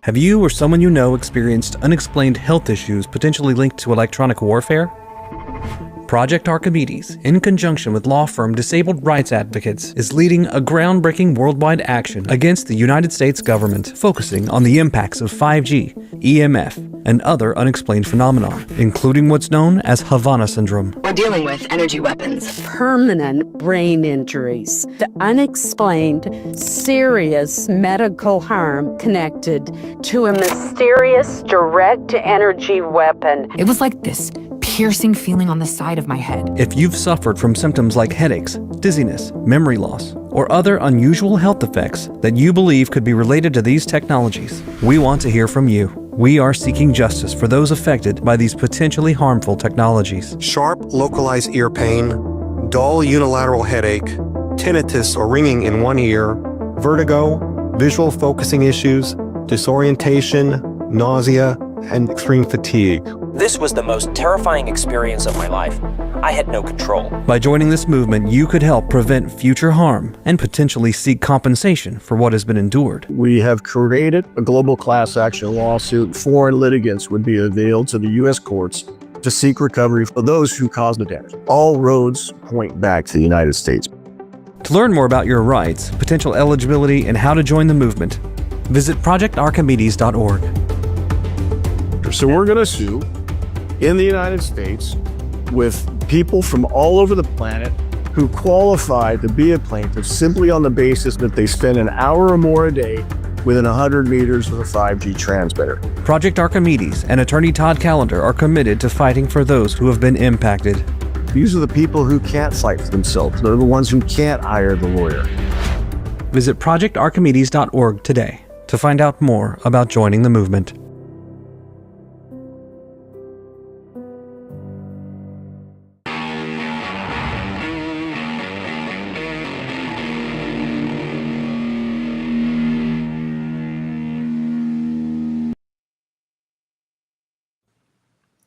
Have you or someone you know experienced unexplained health issues potentially linked to electronic warfare? Project Archimedes, in conjunction with law firm Disabled Rights Advocates, is leading a groundbreaking worldwide action against the United States government, focusing on the impacts of 5G, EMF, and other unexplained phenomena, including what's known as Havana Syndrome. We're dealing with energy weapons, permanent brain injuries, the unexplained, serious medical harm connected to a mysterious direct energy weapon. It was like this piercing feeling on the side of my head. If you've suffered from symptoms like headaches, dizziness, memory loss, or other unusual health effects that you believe could be related to these technologies, we want to hear from you. We are seeking justice for those affected by these potentially harmful technologies. Sharp, localized ear pain, dull unilateral headache, tinnitus or ringing in one ear, vertigo, visual focusing issues, disorientation, nausea, and extreme fatigue. This was the most terrifying experience of my life. I had no control. By joining this movement, you could help prevent future harm and potentially seek compensation for what has been endured. We have created a global class action lawsuit. Foreign litigants would be availed to the U.S. courts to seek recovery for those who caused the damage. All roads point back to the United States. To learn more about your rights, potential eligibility, and how to join the movement, visit projectarchimedes.org. So we're going to sue in the United States with people from all over the planet who qualify to be a plaintiff simply on the basis that they spend an hour or more a day within 100 meters of a 5G transmitter. Project Archimedes and attorney Todd Callender are committed to fighting for those who have been impacted. These are the people who can't fight for themselves. They're the ones who can't hire the lawyer. Visit projectarchimedes.org today to find out more about joining the movement.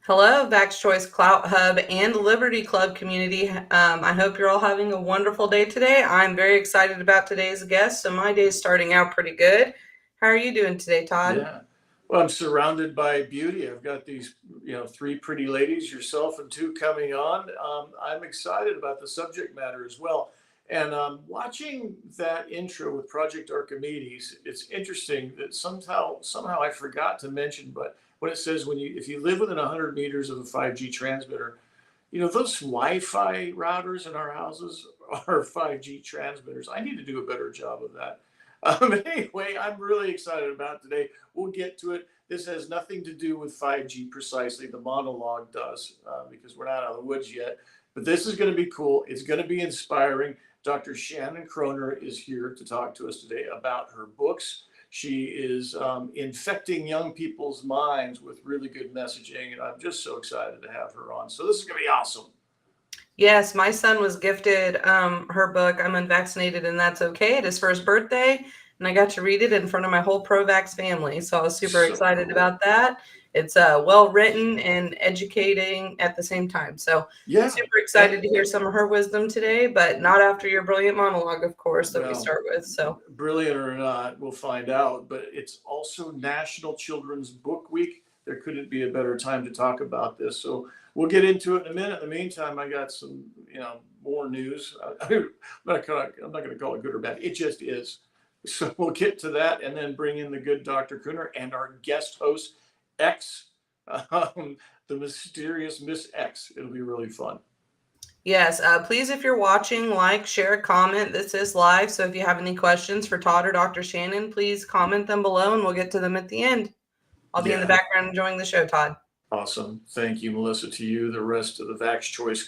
Hello, Vax Choice Clout Hub and the Liberty Club community. I hope you're all having a wonderful day today. I'm very excited about today's guest, so my day is starting out pretty good. How are you doing today, Todd? Yeah, well, I'm surrounded by beauty. I've got these, three pretty ladies, yourself and two coming on. I'm excited about the subject matter as well. And watching that intro with Project Archimedes, it's interesting that somehow I forgot to mention, but when it says if you live within 100 meters of a 5G transmitter, those Wi-Fi routers in our houses are 5G transmitters. I need to do a better job of that. Anyway, I'm really excited about today. We'll get to it. This has nothing to do with 5G precisely. The monologue does, because we're not out of the woods yet. But this is going to be cool. It's going to be inspiring. Dr. Shannon Kroner is here to talk to us today about her books. She is infecting young people's minds with really good messaging, and I'm just so excited to have her on. So this is going to be awesome. Yes, my son was gifted her book, I'm Unvaccinated and That's Okay, at his first birthday, and I got to read it in front of my whole pro-vax family, so I was super excited about that. It's well written and educating at the same time. So yeah, super excited to hear some of her wisdom today, but not after your brilliant monologue, of course, that we start with. So brilliant or not, we'll find out. But it's also National Children's Book Week. There couldn't be a better time to talk about this. So we'll get into it in a minute. In the meantime, I got some, more news. I'm not going to call it good or bad. It just is. So we'll get to that and then bring in the good Dr. Kroner and our guest host, X, the mysterious Miss X. It'll be really fun. Yes, please, if you're watching, like, share, comment. This is live, so if you have any questions for Todd or Dr. Shannon, please comment them below, and we'll get to them at the end. I'll be in the background enjoying the show, Todd. Awesome. Thank you, Melissa, to you, the rest of the Vax Choice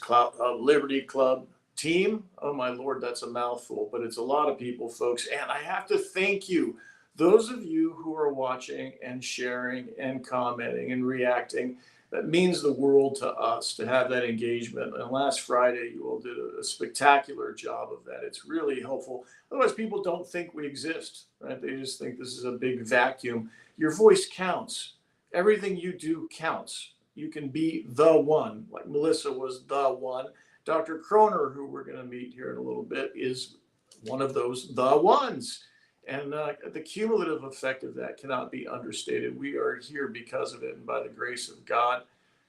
Liberty Club team. Oh, my Lord, that's a mouthful, but it's a lot of people, folks, and I have to thank you. Those of you who are watching and sharing and commenting and reacting, that means the world to us to have that engagement. And last Friday, you all did a spectacular job of that. It's really helpful. Otherwise, people don't think we exist, right? They just think this is a big vacuum. Your voice counts. Everything you do counts. You can be the one, like Melissa was the one. Dr. Kroner, who we're going to meet here in a little bit, is one of those the ones. And the cumulative effect of that cannot be understated. We are here because of it and by the grace of God.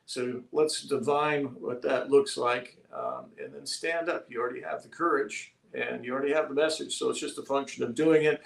So let's divine what that looks like, and then stand up. You already have the courage and you already have the message. So it's just a function of doing it.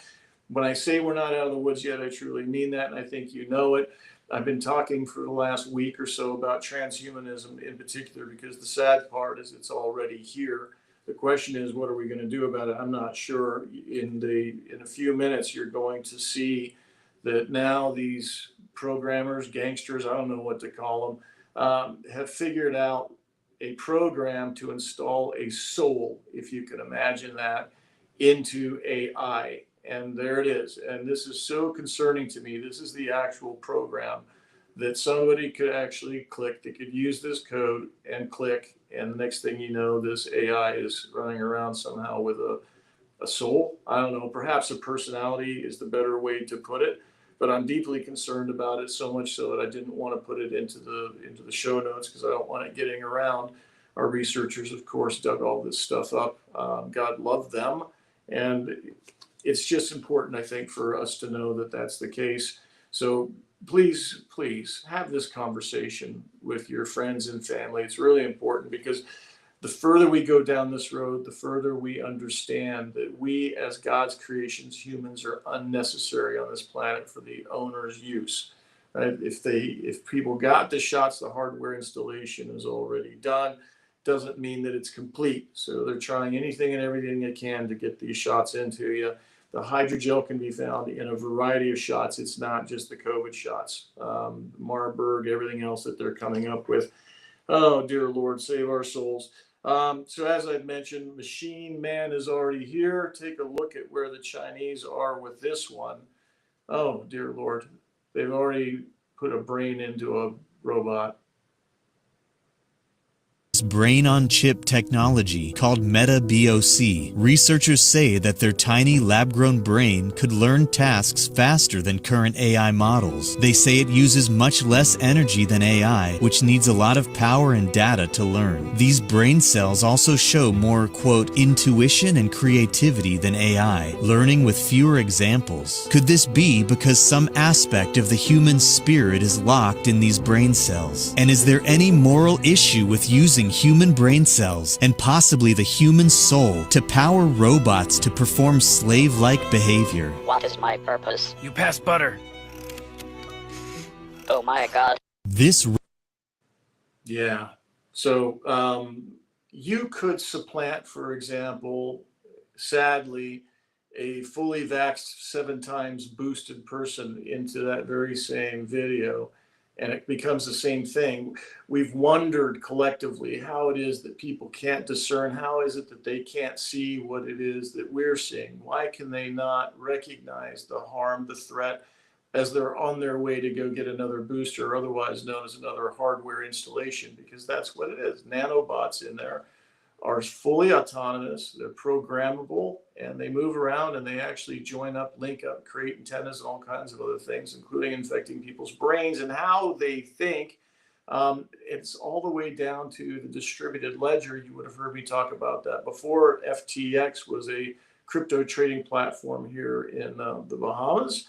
When I say we're not out of the woods yet, I truly mean that. And I think you know it. I've been talking for the last week or so about transhumanism in particular, because the sad part is it's already here. The question is, what are we going to do about it? I'm not sure. In a few minutes, you're going to see that now these programmers, gangsters, I don't know what to call them, have figured out a program to install a soul, if you can imagine that, into AI. And there it is. And this is so concerning to me. This is the actual program that somebody could actually click. They could use this code and click. And the next thing you know, this AI is running around somehow with a soul. I don't know. Perhaps a personality is the better way to put it. But I'm deeply concerned about it, so much so that I didn't want to put it into the show notes because I don't want it getting around. Our researchers, of course, dug all this stuff up. God love them. And it's just important, I think, for us to know that that's the case. So please, please have this conversation with your friends and family. It's really important, because the further we go down this road, the further we understand that we, as God's creations, humans, are unnecessary on this planet for the owner's use. Right? If people got the shots, the hardware installation is already done. Doesn't mean that it's complete. So they're trying anything and everything they can to get these shots into you. The hydrogel can be found in a variety of shots. It's not just the COVID shots. Marburg, everything else that they're coming up with. Oh, dear Lord, save our souls. So as I've mentioned, Machine Man is already here. Take a look at where the Chinese are with this one. Oh, dear Lord. They've already put a brain into a robot. Brain-on-chip technology called Meta-BOC. Researchers say that their tiny lab-grown brain could learn tasks faster than current AI models. They say it uses much less energy than AI, which needs a lot of power and data to learn. These brain cells also show more, quote, intuition and creativity than AI, learning with fewer examples. Could this be because some aspect of the human spirit is locked in these brain cells? And is there any moral issue with using human brain cells and possibly the human soul to power robots to perform slave-like behavior? What is my purpose? You pass butter. Oh my god. Yeah. So you could supplant, for example, sadly, a fully vaxxed 7 times boosted person into that very same video, and it becomes the same thing. We've wondered collectively how it is that people can't discern. How is it that they can't see what it is that we're seeing? Why can they not recognize the harm, the threat, as they're on their way to go get another booster, or otherwise known as another hardware installation? Because that's what it is. Nanobots in there are fully autonomous, they're programmable, and they move around, and they actually join up, link up, create antennas and all kinds of other things, including infecting people's brains and how they think. It's all the way down to the distributed ledger. You would have heard me talk about that before. FTX was a crypto trading platform here in the Bahamas,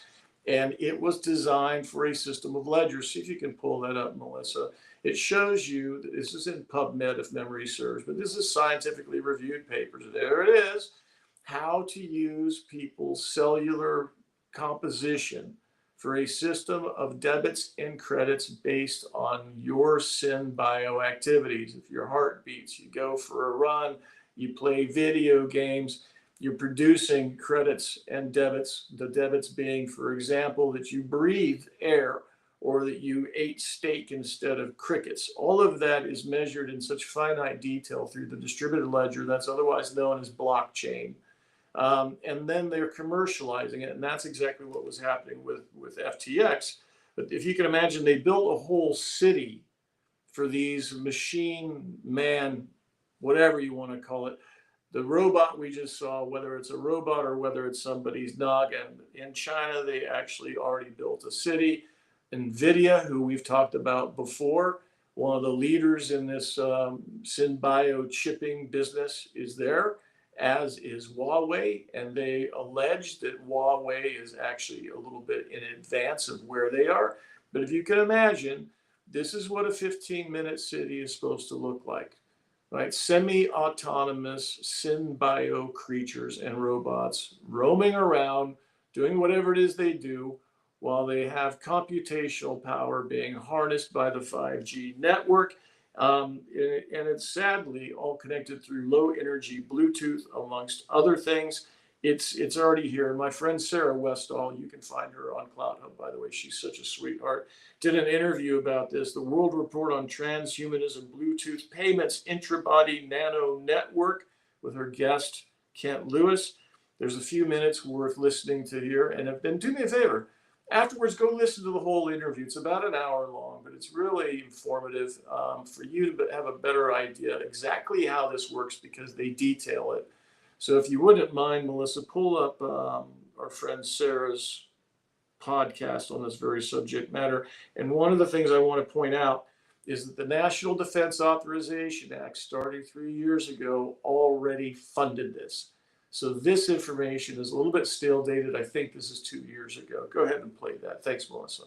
and it was designed for a system of ledgers. See if you can pull that up, Melissa. It shows you, this is in PubMed if memory serves, but this is scientifically reviewed papers. There it is, how to use people's cellular composition for a system of debits and credits based on your SynBio activities. If your heart beats, you go for a run, you play video games, you're producing credits and debits, the debits being, for example, that you breathe air, or that you ate steak instead of crickets. All of that is measured in such finite detail through the distributed ledger that's otherwise known as blockchain. And then they're commercializing it, and that's exactly what was happening with FTX. But if you can imagine, they built a whole city for these machine man, whatever you want to call it. The robot we just saw, whether it's a robot or whether it's somebody's noggin. In China, they actually already built a city. Nvidia, who we've talked about before, one of the leaders in this SynBio chipping business, is there. as is Yuawei, and they allege that Yuawei is actually a little bit in advance of where they are. But if you can imagine, this is what a 15-minute city is supposed to look like, right? Semi-autonomous synbio creatures and robots roaming around, doing whatever it is they do, while they have computational power being harnessed by the 5G network. And it's sadly all connected through low energy Bluetooth, amongst other things. It's already here. My friend Sarah Westall, you can find her on Cloud Hub, by the way. She's such a sweetheart. Did an interview about this. The World Report on Transhumanism, Bluetooth Payments, Intra-Body Nano-Network, with her guest, Kent Lewis. There's a few minutes worth listening to here. And then do me a favor. Afterwards, go listen to the whole interview. It's about an hour long, but it's really informative for you to have a better idea exactly how this works, because they detail it. So if you wouldn't mind, Melissa, pull up our friend Sarah's podcast on this very subject matter. And one of the things I want to point out is that the National Defense Authorization Act, starting 3 years ago, already funded this. So this information is a little bit stale dated. I think this is 2 years ago. Go ahead and play that. Thanks, Melissa.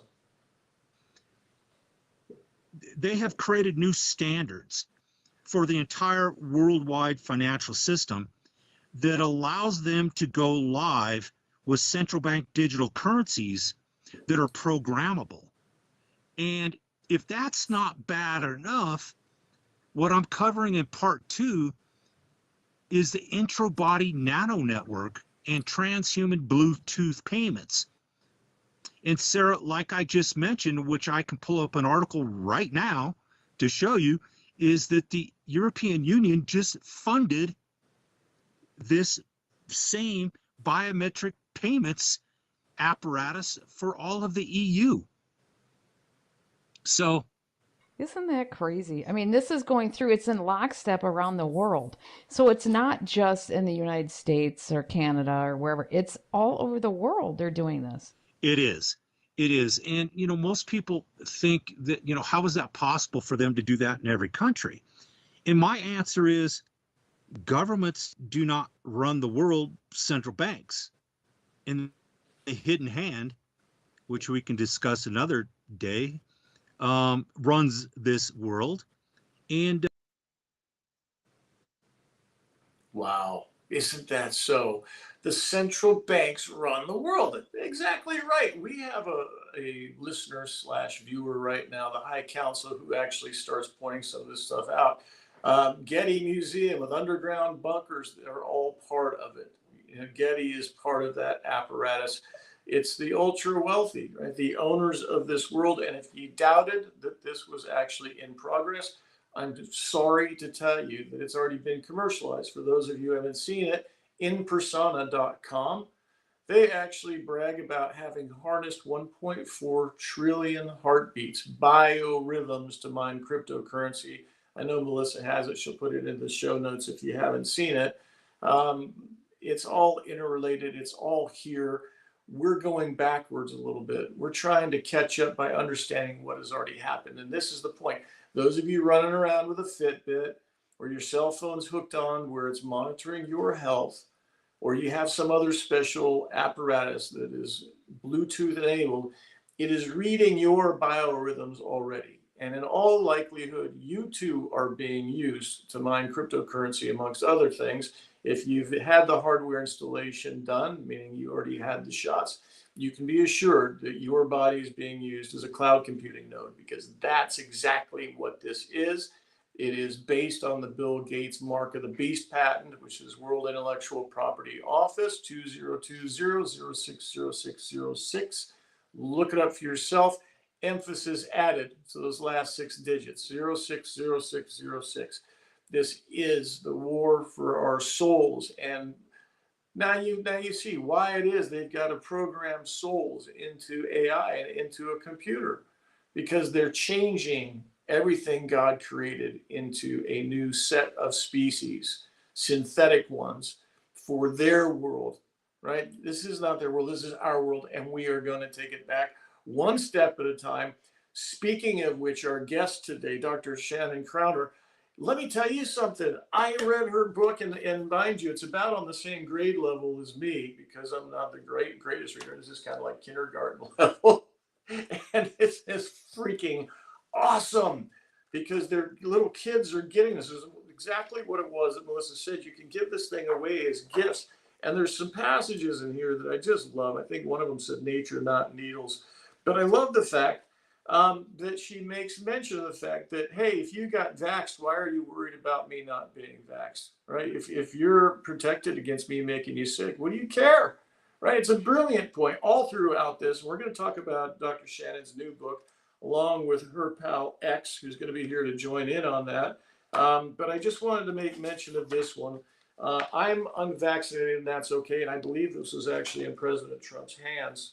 They have created new standards for the entire worldwide financial system that allows them to go live with central bank digital currencies that are programmable. And if that's not bad enough, what I'm covering in part 2 is the intra-body nano-network and transhuman Bluetooth payments. And Sarah, like I just mentioned, which I can pull up an article right now to show you, is that the European Union just funded this same biometric payments apparatus for all of the EU. So isn't that crazy? I mean, this is going through, it's in lockstep around the world. So it's not just in the United States or Canada or wherever. It's all over the world they're doing this. It is. It is. And, most people think that, how is that possible for them to do that in every country? And my answer is governments do not run the world, central banks. And the hidden hand, which we can discuss another day, runs this world. And wow, isn't that so? The central banks run the world. Exactly right. We have a listener / viewer right now, the High Council, who actually starts pointing some of this stuff out. Getty Museum with underground bunkers, they're all part of it. Getty is part of that apparatus. It's the ultra wealthy, right? The owners of this world. And if you doubted that this was actually in progress, I'm sorry to tell you that it's already been commercialized. For those of you who haven't seen it, inpersona.com, they actually brag about having harnessed 1.4 trillion heartbeats, biorhythms, to mine cryptocurrency. I know Melissa has it. She'll put it in the show notes if you haven't seen it. It's all interrelated. It's all here. We're going backwards a little bit. We're trying to catch up by understanding what has already happened. And this is the point. Those of you running around with a Fitbit, or your cell phone's hooked on where it's monitoring your health, or you have some other special apparatus that is Bluetooth enabled, it is reading your biorhythms already. And in all likelihood, you too are being used to mine cryptocurrency, amongst other things. If you've had the hardware installation done, meaning you already had the shots, you can be assured that your body is being used as a cloud computing node, because that's exactly what this is. It is based on the Bill Gates Mark of the Beast patent, which is World Intellectual Property Office 2020060606. Look it up for yourself. Emphasis added to those last 6 digits, 060606. This is the war for our souls. And now you see why it is they've got to program souls into AI and into a computer, because they're changing everything God created into a new set of species, synthetic ones, for their world, right? This is not their world. This is our world, and we are going to take it back one step at a time. Speaking of which, our guest today, Dr. Shannon Kroner, Let me tell you something. I read her book, and mind you, it's about on the same grade level as me because I'm not the greatest reader. This is kind of like kindergarten level, and it's freaking awesome because their little kids are getting this. This is exactly what it was that Melissa said. You can give this thing away as gifts, and there's some passages in here that I just love. I think one of them said, "Nature, not needles," but I love the fact that she makes mention of the fact that, hey, if you got vaxxed, why are you worried about me not being vaxxed, right? If you're protected against me making you sick, what do you care, right? It's a brilliant point all throughout this. We're going to talk about Dr. Shannon's new book, along with her pal X, who's going to be here to join in on that. But I just wanted to make mention of this one. I'm unvaccinated, and that's okay. And I believe this was actually in President Trump's hands.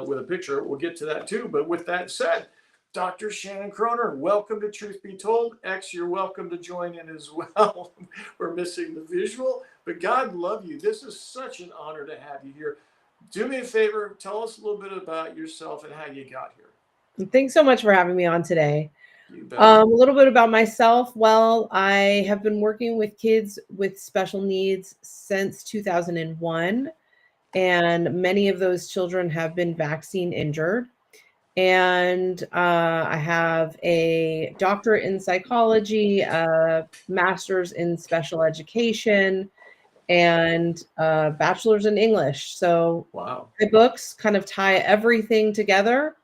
With a picture. We'll get to that too. But with that said, Dr. Shannon Kroner, welcome to Truth Be Told. X, you're welcome to join in as well. We're missing the visual, but God love you. This is such an honor to have you here. Do me a favor, tell us a little bit about yourself and how you got here. Thanks so much for having me on today. A little bit about myself. Well, I have been working with kids with special needs since 2001. And many of those children have been vaccine injured. And I have a doctorate in psychology, a master's in special education, and a bachelor's in English. So wow. My books kind of tie everything together.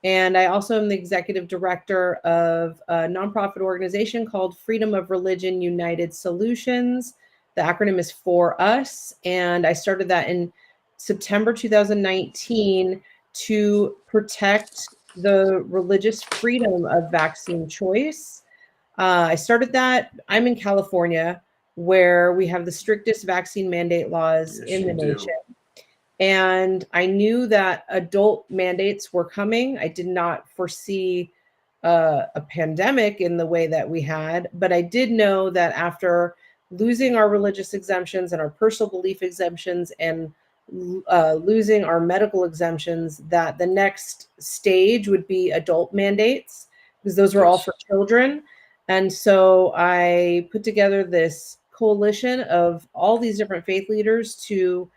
And I also am the executive director of a nonprofit organization called Freedom of Religion United Solutions. The acronym is For Us. And I started that in September 2019 to protect the religious freedom of vaccine choice. I started that. I'm in California, where we have the strictest vaccine mandate laws in the nation. And I knew that adult mandates were coming. I did not foresee a pandemic in the way that we had, but I did know that after losing our religious exemptions and our personal belief exemptions and losing our medical exemptions, that the next stage would be adult mandates, because those were all for children. And so I put together this coalition of all these different faith leaders to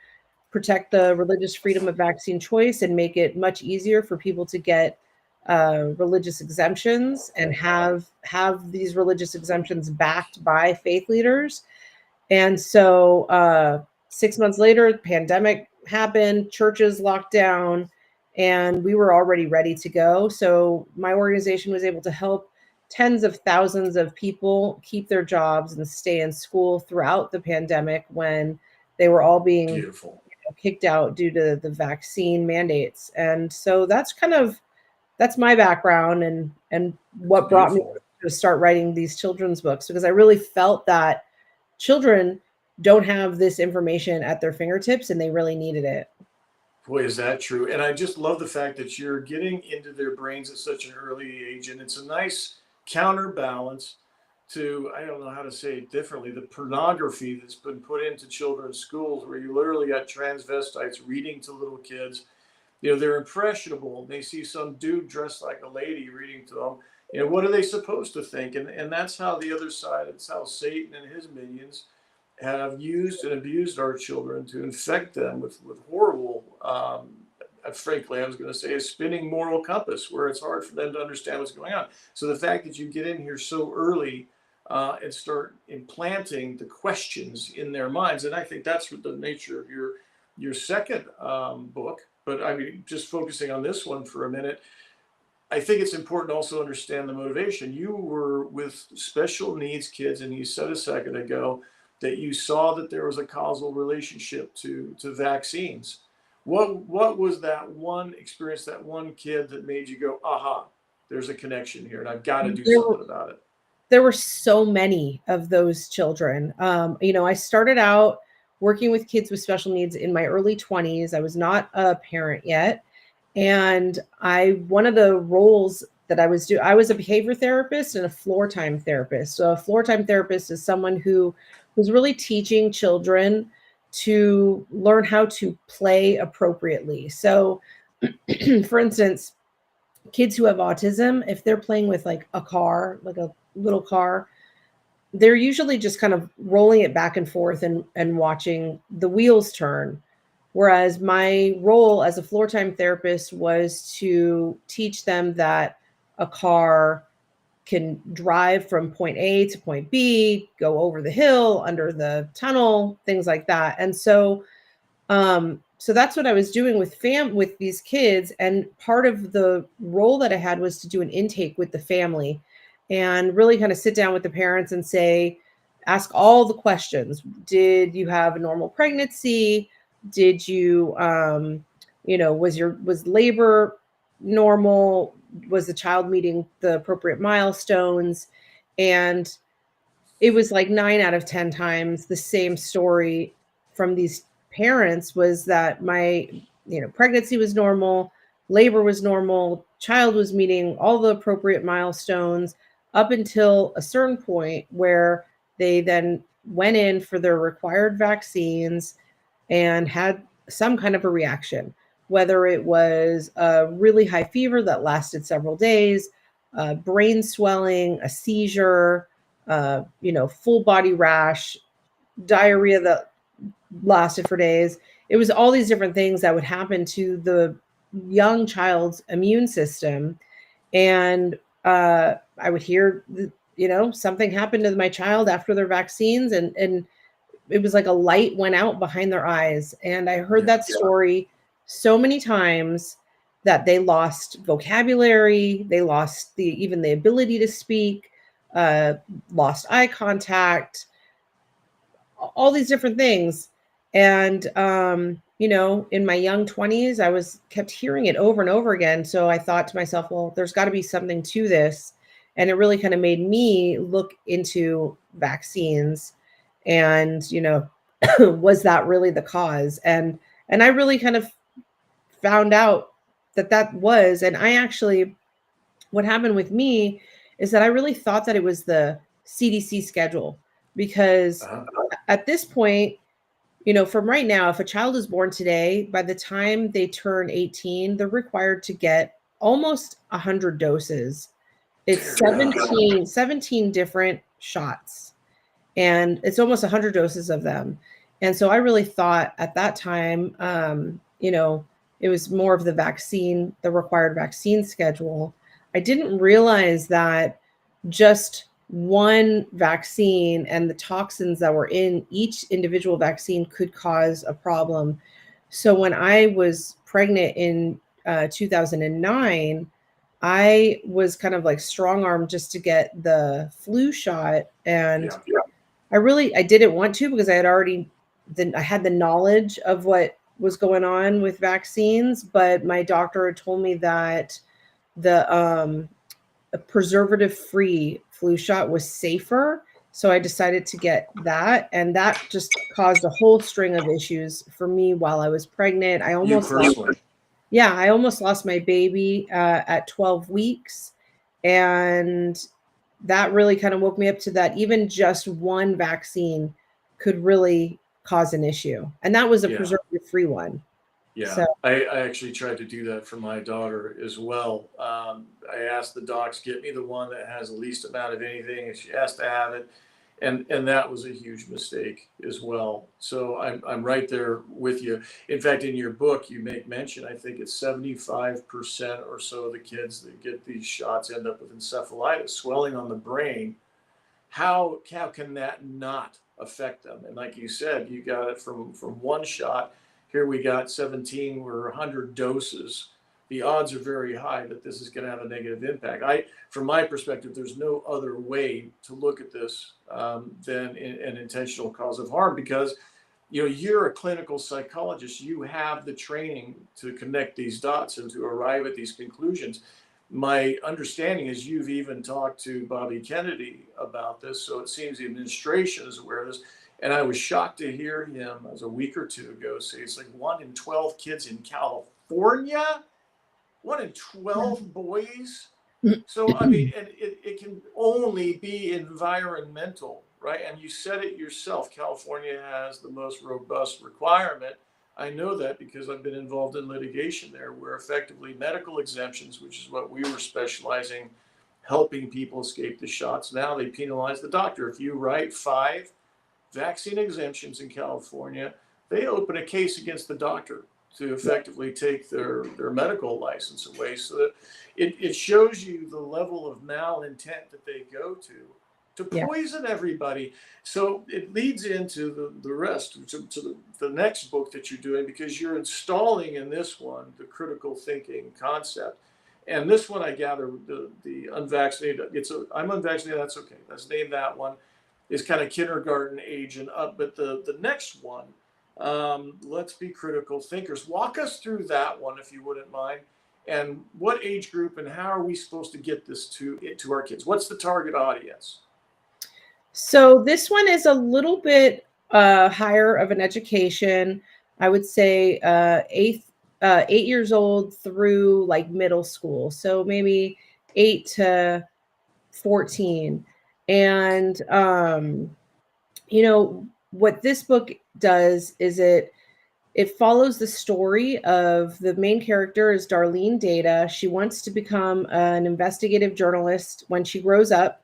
protect the religious freedom of vaccine choice and make it much easier for people to get religious exemptions and have these religious exemptions backed by faith leaders. And so 6 months later, the pandemic happened, churches locked down, and we were already ready to go. So my organization was able to help tens of thousands of people keep their jobs and stay in school throughout the pandemic when they were all being kicked out due to the vaccine mandates. And so that's my background and what brought me to start writing these children's books, because I really felt that children don't have this information at their fingertips and they really needed it. Boy, is that true. And I just love the fact that you're getting into their brains at such an early age. And it's a nice counterbalance to, I don't know how to say it differently, the pornography that's been put into children's schools, where you literally got transvestites reading to little kids. You know, they're impressionable. They see some dude dressed like a lady reading to them. You know, what are they supposed to think? And that's how the other side, it's how Satan and his minions have used and abused our children to infect them with horrible, frankly, I was going to say, a spinning moral compass, where it's hard for them to understand what's going on. So the fact that you get in here so early and start implanting the questions in their minds, and I think that's what the nature of your second book. But I mean, just focusing on this one for a minute, I think it's important to also understand the motivation. You were with special needs kids, and you said a second ago that you saw that there was a causal relationship to vaccines. What was that one experience, that one kid that made you go, aha, there's a connection here and I've got to do something about it? There were so many of those children. I started out working with kids with special needs in my early 20s. I was not a parent yet. And one of the roles that I was a behavior therapist and a floor time therapist. So a floor time therapist is someone who was really teaching children to learn how to play appropriately. So for instance, kids who have autism, if they're playing with like a car, like a little car, they're usually just kind of rolling it back and forth and watching the wheels turn. Whereas my role as a floor time therapist was to teach them that a car can drive from point A to point B, go over the hill, under the tunnel, things like that. And so that's what I was doing with these kids. And part of the role that I had was to do an intake with the family and really kind of sit down with the parents and ask all the questions. Did you have a normal pregnancy? Did you, was labor normal? Was the child meeting the appropriate milestones? And it was like 9 out of 10 times the same story from these parents was that my, pregnancy was normal, labor was normal, child was meeting all the appropriate milestones up until a certain point where they then went in for their required vaccines and had some kind of a reaction, whether it was a really high fever that lasted several days, brain swelling, a seizure, full body rash, diarrhea that lasted for days. It was all these different things that would happen to the young child's immune system. And I would hear, something happened to my child after their vaccines, and it was like a light went out behind their eyes. And I heard that story so many times that they lost vocabulary, they lost even the ability to speak, lost eye contact, all these different things. And in my young 20s, I kept hearing it over and over again. So I thought to myself, well, there's got to be something to this. And it really kind of made me look into vaccines and, was that really the cause? And I really kind of found out that was, and what happened with me is that I really thought that it was the CDC schedule, because at this point, from right now, if a child is born today, by the time they turn 18, they're required to get almost 100 doses. It's 17 different shots, and it's almost 100 doses of them. And so I really thought at that time, it was more of the required vaccine schedule. I didn't realize that just one vaccine and the toxins that were in each individual vaccine could cause a problem. So when I was pregnant in 2009, I was kind of like strong-armed just to get the flu shot. And I didn't want to, because I had the knowledge of what was going on with vaccines, but my doctor had told me that the preservative-free flu shot was safer. So I decided to get that. And that just caused a whole string of issues for me while I was pregnant. I almost lost my baby at 12 weeks. And that really kind of woke me up to that even just one vaccine could really cause an issue. And that was a preservative-free one. Yeah, so. I actually tried to do that for my daughter as well. I asked the docs, get me the one that has the least amount of anything, and she has to have it. And that was a huge mistake as well. So I'm right there with you. In fact, in your book, you make mention, I think it's 75% or so of the kids that get these shots end up with encephalitis, swelling on the brain. How can that not affect them? And like you said, you got it from one shot. Here we got 17 or 100 doses. The odds are very high that this is going to have a negative impact. From my perspective, there's no other way to look at this than an intentional cause of harm, because you're a clinical psychologist. You have the training to connect these dots and to arrive at these conclusions. My understanding is you've even talked to Bobby Kennedy about this, so it seems the administration is aware of this. And I was shocked to hear him, it was a week or two ago, say it's like 1 in 12 kids in California, 1 in 12 boys. So, I mean, and it can only be environmental, right? And you said it yourself, California has the most robust requirement. I know that because I've been involved in litigation there, where effectively medical exemptions, which is what we were specializing helping people escape the shots. Now they penalize the doctor. If you write 5 vaccine exemptions in California, they open a case against the doctor to effectively take their medical license away. So that it shows you the level of malintent that they go to poison everybody. So it leads into the rest, to the next book that you're doing, because you're installing in this one the critical thinking concept. And this one, I gather, the unvaccinated, I'm unvaccinated, that's okay. Let's name that one, is kind of kindergarten age and up. But the next one, let's be critical thinkers. Walk us through that one, if you wouldn't mind. And what age group and how are we supposed to get this to our kids? What's the target audience? So this one is a little bit higher of an education. I would say 8 years old through like middle school. So maybe 8 to 14. And, you know, what this book does is it follows the story of the main character is Darlene Data. She wants to become an investigative journalist when she grows up.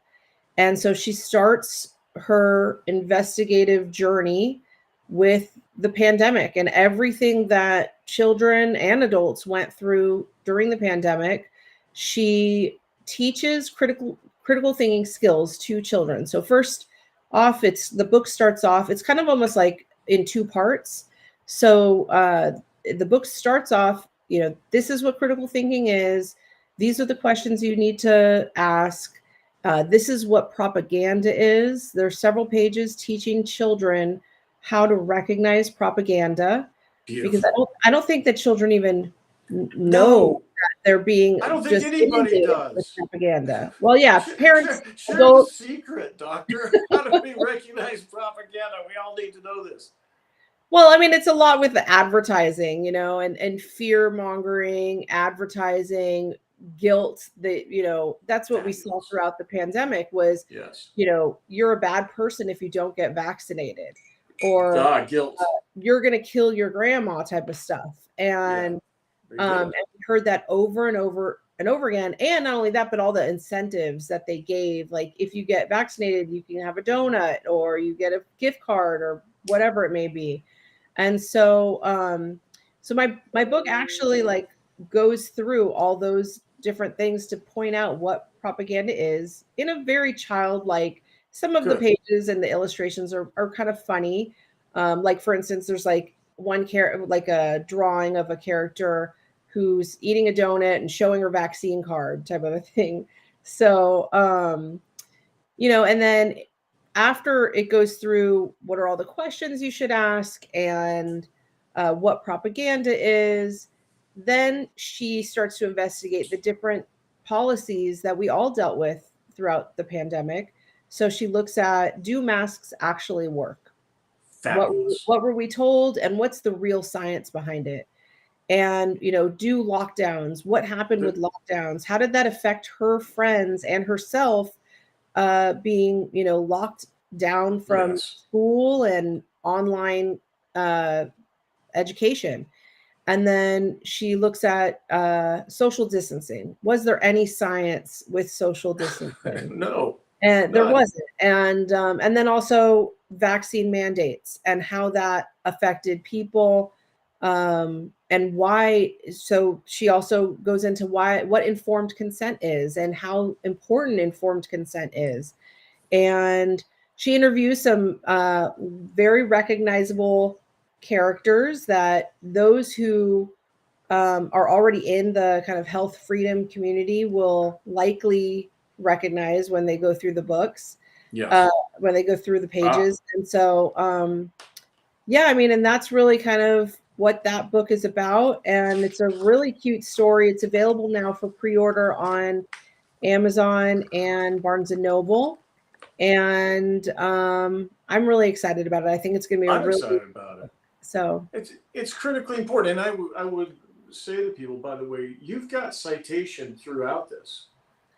And so she starts her investigative journey with the pandemic and everything that children and adults went through during the pandemic. She teaches critical thinking skills to children. So first off, the book starts off, it's kind of almost like in 2 parts. So the book starts off, you know, this is what critical thinking is. These are the questions you need to ask. This is what propaganda is. There are several pages teaching children how to recognize propaganda. Beautiful. Because I don't think that children even know that they're being. I don't think anybody does. With propaganda. Well, yeah, parents. Share the secret, doctor. How do we recognize propaganda? We all need to know this. Well, I mean, it's a lot with the advertising, you know, and fear mongering, advertising, guilt. That, you know, that's what we saw throughout the pandemic was, you know, you're a bad person if you don't get vaccinated, or guilt. You're going to kill your grandma type of stuff. And and we heard that over and over and over again. And not only that, but all the incentives that they gave, like if you get vaccinated, you can have a donut or you get a gift card or whatever it may be. And so, so my book actually like goes through all those different things to point out what propaganda is in a very childlike. Some of the pages and the illustrations are kind of funny. Like for instance, there's like one character, like a drawing of a character who's eating a donut and showing her vaccine card type of a thing. So, you know, and then after it goes through what are all the questions you should ask and what propaganda is, then she starts to investigate the different policies that we all dealt with throughout the pandemic. So she looks at, do masks actually work? What were we told, and what's the real science behind it? And, you know, do lockdowns, what happened with lockdowns? How did that affect her friends and herself being, you know, locked down from school and online education? And then she looks at social distancing. Was there any science with social distancing? No. And there wasn't. And then also vaccine mandates and how that affected people, and why. So she also goes into what informed consent is and how important informed consent is. And she interviews some very recognizable characters that those who are already in the kind of health freedom community will likely recognize when they go through the books, when they go through the pages. And so, yeah, I mean, and that's really kind of what that book is about. And it's a really cute story. It's available now for pre-order on Amazon and Barnes and Noble. And I'm really excited about it. I think it's going to be I'm excited about it. So it's critically important. And I would say to people, by the way, you've got citation throughout this,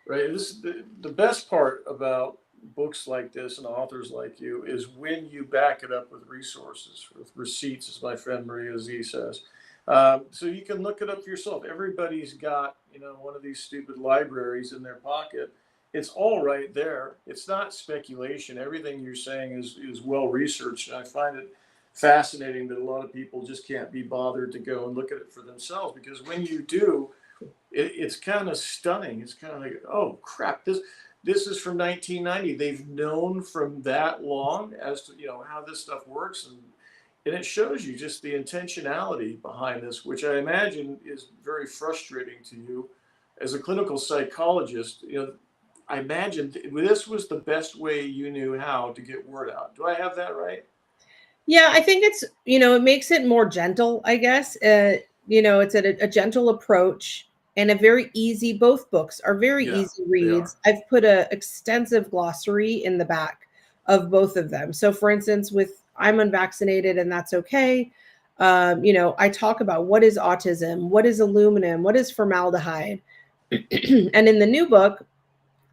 right? This the best part about books like this and authors like you is when you back it up with resources, with receipts, as my friend Maria Z says. So you can look it up for yourself. Everybody's got, you know, one of these stupid libraries in their pocket, it's all right there. It's not speculation. Everything you're saying is well researched. And I find it fascinating that a lot of people just can't be bothered to go and look at it for themselves, because when you do, it's kind of stunning. It's kind of like, oh crap, this is from 1990. They've known from that long as to, how this stuff works, and it shows you just the intentionality behind this, which I imagine is very frustrating to you as a clinical psychologist. I imagine this was the best way you knew how to get word out. Do I have that right? Yeah, I think it's, it makes it more gentle, I guess. It's a gentle approach and a very easy, both books are very Yeah, easy they reads. are. I've put a extensive glossary in the back of both of them. So for instance, with I'm unvaccinated and that's okay. I talk about what is autism, what is aluminum, what is formaldehyde. And in the new book,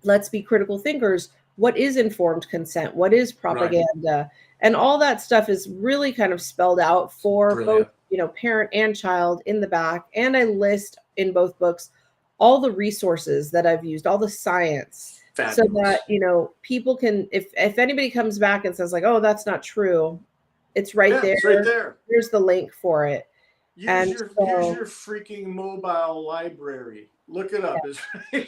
Let's Be Critical Thinkers, what is informed consent, what is Right. propaganda, and all that stuff is really kind of spelled out for Brilliant. both parent and child in the back. And I list in both books all the resources that I've used, all the science, Fabulous. so that people can, if anybody comes back and says like, oh, that's not true, it's right there. It's right there. Here's the link for it. Here's your freaking mobile library. Look it up. Yeah.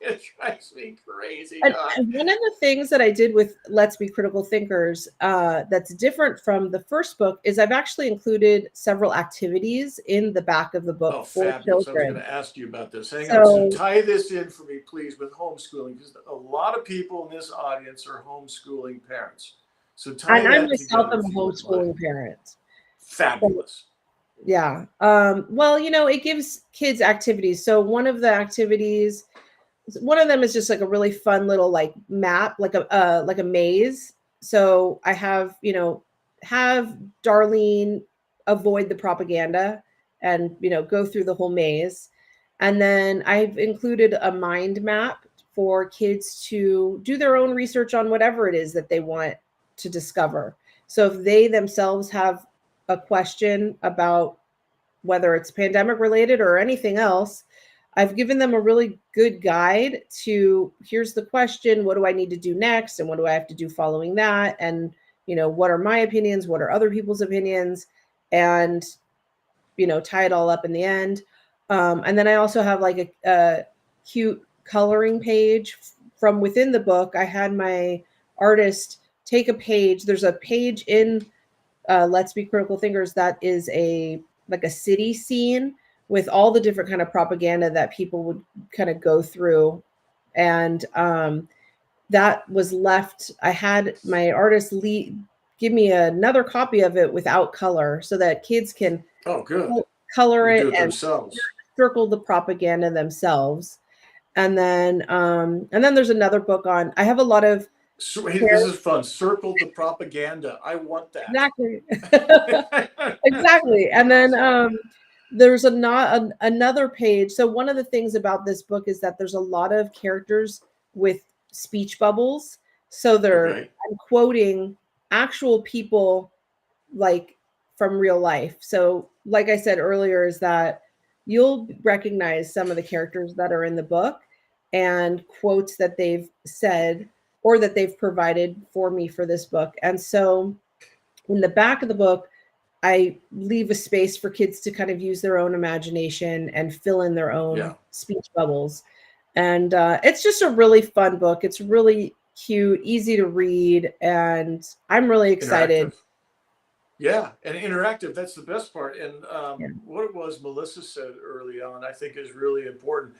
It drives me crazy. And one of the things that I did with Let's Be Critical Thinkers that's different from the first book is I've actually included several activities in the back of the book for fabulous. children. I was going to ask you about this. Hang on. So tie this in for me, please, with homeschooling, because a lot of people in this audience are homeschooling parents. So tie that I myself am a together, homeschooling parent. Fabulous. Yeah. Well, it gives kids activities. So one of them is just like a really fun little like map, like a maze. So I have Darlene avoid the propaganda and, go through the whole maze. And then I've included a mind map for kids to do their own research on whatever it is that they want to discover. So if they themselves have a question about whether it's pandemic related or anything else, I've given them a really good guide to, here's the question, what do I need to do next? And what do I have to do following that? And, what are my opinions? What are other people's opinions? And, tie it all up in the end. And then I also have like a cute coloring page from within the book. I had my artist take a page. There's a page in Let's Be Critical Thinkers that is like a city scene with all the different kind of propaganda that people would kind of go through. And that was left. I had my artist give me another copy of it without color so that kids can color it and circle the propaganda themselves. And then there's another book on, I have a lot of, this is fun. Circle the propaganda. I want that. Exactly. Exactly. And then there's another page. So one of the things about this book is that there's a lot of characters with speech bubbles. So I'm quoting actual people like from real life. So like I said earlier, is that you'll recognize some of the characters that are in the book and quotes that they've said or that they've provided for me for this book. And so in the back of the book, I leave a space for kids to kind of use their own imagination and fill in their own speech bubbles. And it's just a really fun book. It's really cute, easy to read, and I'm really excited. Yeah, and interactive, that's the best part. And what it was Melissa said early on, I think is really important.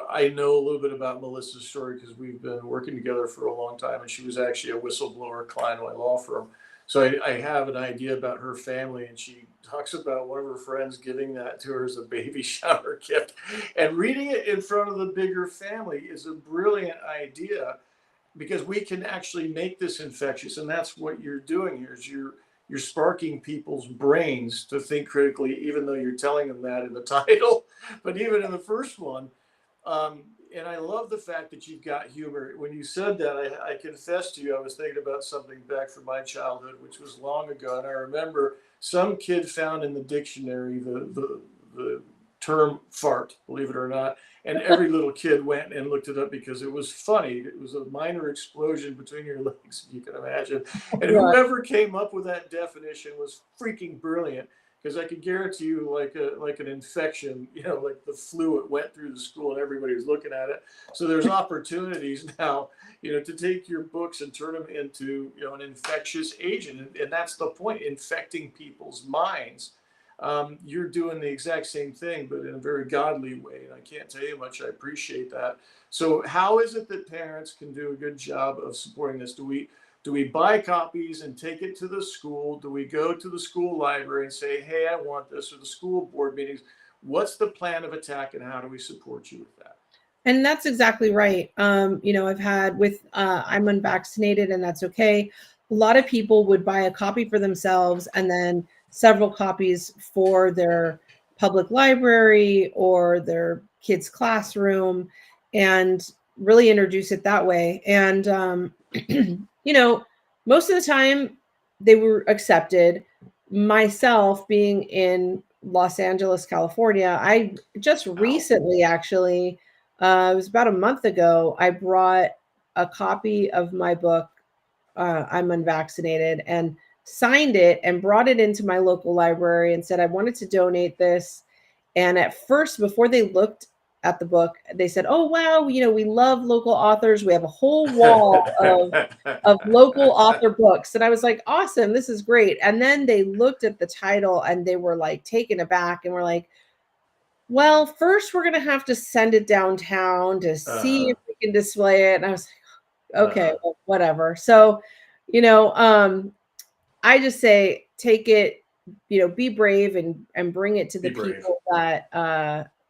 I know a little bit about Melissa's story because we've been working together for a long time, and she was actually a whistleblower client of my law firm. So I have an idea about her family, and she talks about one of her friends giving that to her as a baby shower gift. And reading it in front of the bigger family is a brilliant idea because we can actually make this infectious. And that's what you're doing here is you're sparking people's brains to think critically, even though you're telling them that in the title. But even in the first one, and I love the fact that you've got humor. When you said that, I confess to you, I was thinking about something back from my childhood, which was long ago. And I remember some kid found in the dictionary the term fart, believe it or not. And every little kid went and looked it up because it was funny. It was a minor explosion between your legs, if you can imagine. And Right. whoever came up with that definition was freaking brilliant, because I can guarantee you, like an infection, like the flu, it went through the school and everybody was looking at it. So there's opportunities now, to take your books and turn them into, an infectious agent. And that's the point, infecting people's minds. You're doing the exact same thing, but in a very godly way. And I can't tell you how much I appreciate that. So how is it that parents can do a good job of supporting this? Do we buy copies and take it to the school? Do we go to the school library and say, hey, I want this, or the school board meetings? What's the plan of attack, and how do we support you with that? And that's exactly right. I've had I'm unvaccinated, and that's okay. A lot of people would buy a copy for themselves and then several copies for their public library or their kids' classroom, and really introduce it that way. And, most of the time they were accepted. Myself being in Los Angeles, California, I just recently actually, it was about a month ago, I brought a copy of my book, I'm Unvaccinated, and signed it and brought it into my local library and said I wanted to donate this. And at first, before they looked at the book, they said, oh, wow, we love local authors. We have a whole wall of local author books. And I was like, awesome, this is great. And then they looked at the title and they were like taken aback and were like, well, first we're going to have to send it downtown to see if we can display it. And I was like, okay, well, whatever. So, I just say, take it, be brave and bring it to the people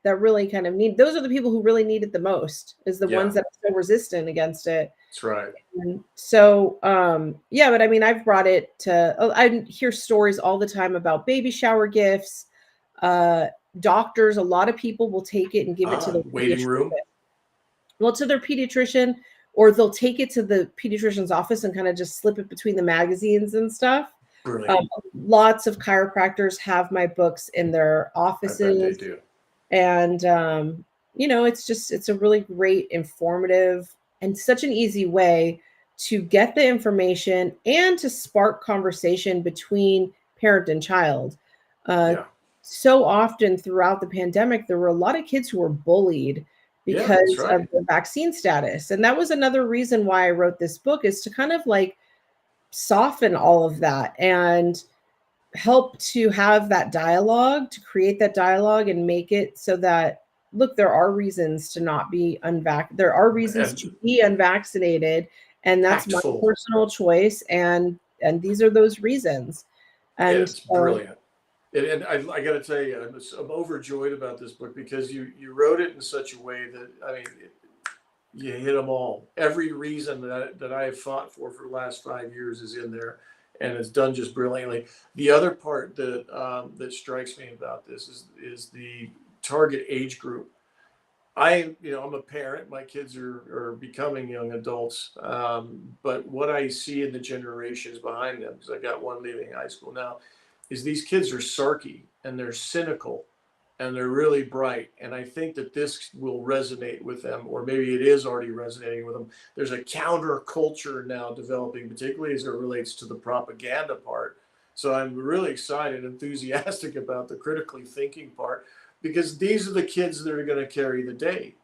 that really kind of need. Those are the people who really need it the most, is the ones that are so resistant against it. That's right. And so, but I mean, I've brought it to, I hear stories all the time about baby shower gifts, doctors. A lot of people will take it and give it to the waiting room. Well, to their pediatrician, or they'll take it to the pediatrician's office and kind of just slip it between the magazines and stuff. Brilliant. Lots of chiropractors have my books in their offices. I bet they do. And, it's a really great, informative, and such an easy way to get the information and to spark conversation between parent and child. So often throughout the pandemic, there were a lot of kids who were bullied because of the vaccine status. And that was another reason why I wrote this book, is to kind of like soften all of that and help to have that dialogue, to create that dialogue and make it so that, look, there are reasons to not be there are reasons to be unvaccinated, and that's my personal choice. And these are those reasons. And it's brilliant. And I got to tell you, I'm overjoyed about this book, because you wrote it in such a way that, I mean, you hit them all. Every reason that I have fought for the last 5 years is in there, and it's done just brilliantly. The other part that strikes me about this is the target age group. I'm a parent. My kids are becoming young adults, but what I see in the generations behind them, because I got one leaving high school now, is these kids are sarky and they're cynical and they're really bright. And I think that this will resonate with them, or maybe it is already resonating with them. There's a counter culture now developing, particularly as it relates to the propaganda part. So I'm really excited, enthusiastic about the critically thinking part, because these are the kids that are going to carry the day,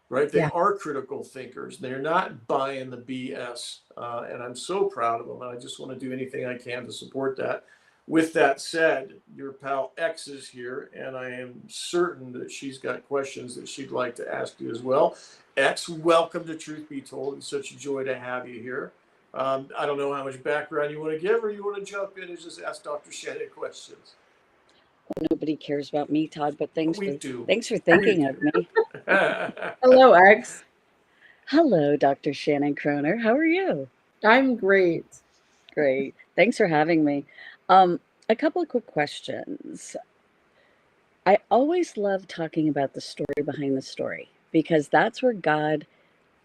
right? They are critical thinkers. They're not buying the BS. And I'm so proud of them. And I just want to do anything I can to support that. With that said, your pal X is here, and I am certain that she's got questions that she'd like to ask you as well. X, welcome to Truth Be Told. It's such a joy to have you here. I don't know how much background you want to give, or you want to jump in and just ask Dr. Shannon questions. Well, nobody cares about me, Todd, but thanks for We thinking of me. Hello, X. Hello, Dr. Shannon Kroner. How are you? I'm great. Great. Thanks for having me. A couple of quick questions. I always love talking about the story behind the story, because that's where God